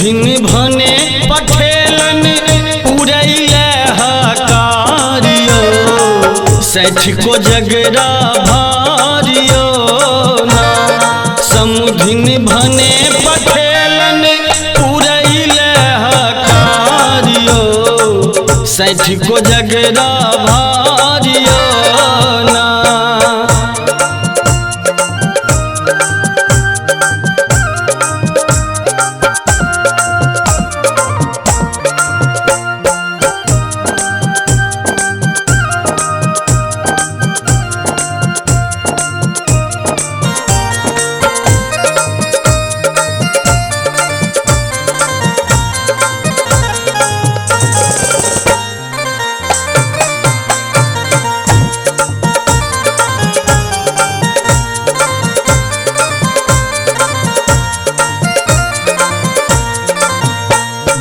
समुधिन भने पठेलन उड़ैले हकारियो सैठ को जगरा भारियो ना समुधिन भने पठेलन उड़ैले हकारियो सैठ को जगरा भारियो ना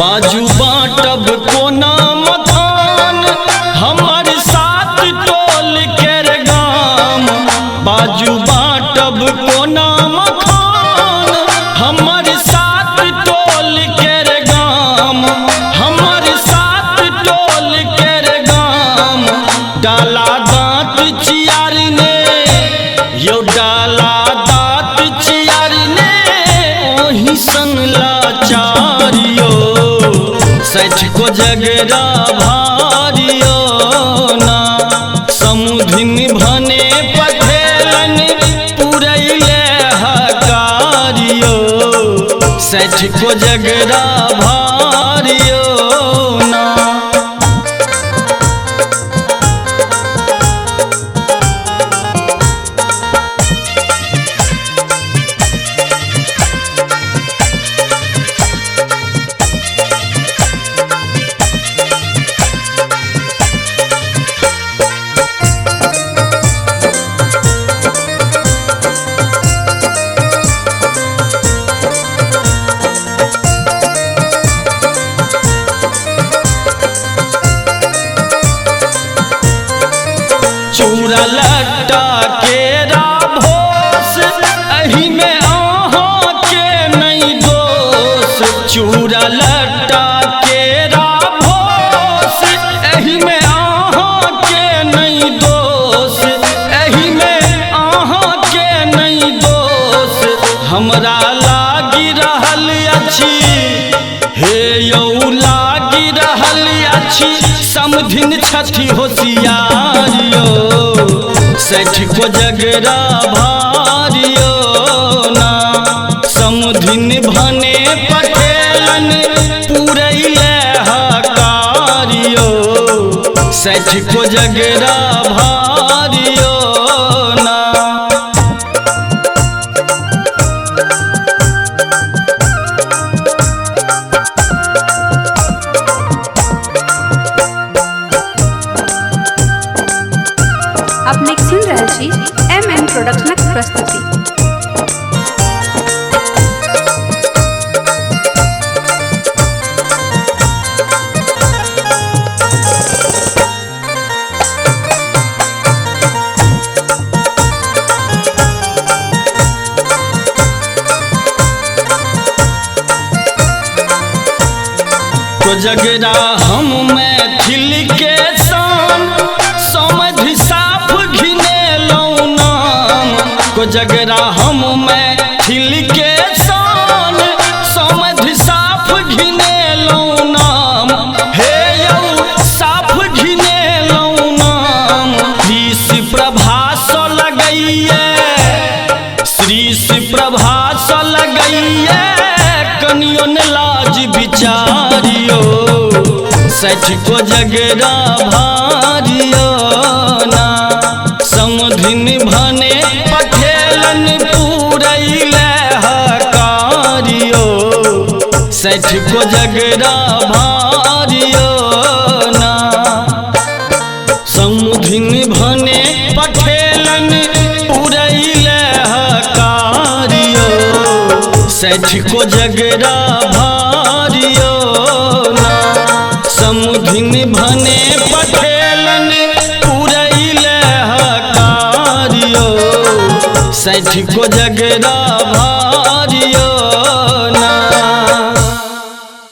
बाजू बाटब कोना मकान हमार साथ टोल केर गाम बाजू बाटब कोना मकान हमार साथ टोल केर गाम हमार साथ टोल केर गाम डाला दांत चियार ने यो डाला दांत चियार ने ओही सन लाचारियो सैठ को जगरा भारियो ना समुधिन भने पठेलन उड़ैले हकारियो सैठ को जगरा भारियो ना चूड़ा लट्टा केरा भोस अही में आहा के नहीं दोष चूड़ा लट्टा केरा भोस अही में आहा के नहीं दोष अही में आहा के नहीं दोष हमरा लागी रहल अछि हे यौ लागी रहल अछि समधिन छथि होशियारियो सैठ को जगरा भारियो ना समुधिन भने पठेलन उड़ैले हकारियो सैठ को जगरा भारियो ना अपने सुन रहल छी MM प्रोडक्शनक प्रस्तुति। को जगरा हम मैथिल के शान समझ साफ घिनेलौं नाम को जगरा हम मैथिल के शान समझ साफ घिनेलौं नाम हे यौ साफ घिनेलौं नाम श्री प्रभास लगैये श्री प्रभास लगैये कनियो ने लाज बिचारियो सैठ को जगरा भारियो ना समुधिन भने पठेलन उड़ैले हकारियो सैठ को जगरा भारियो ना समुधिन भने पठेलन उड़ैले हकारियो सैठ को जगरा भारियो ना समुधिन भने पठेलन उड़ैले हकारियो सैठ को जगरा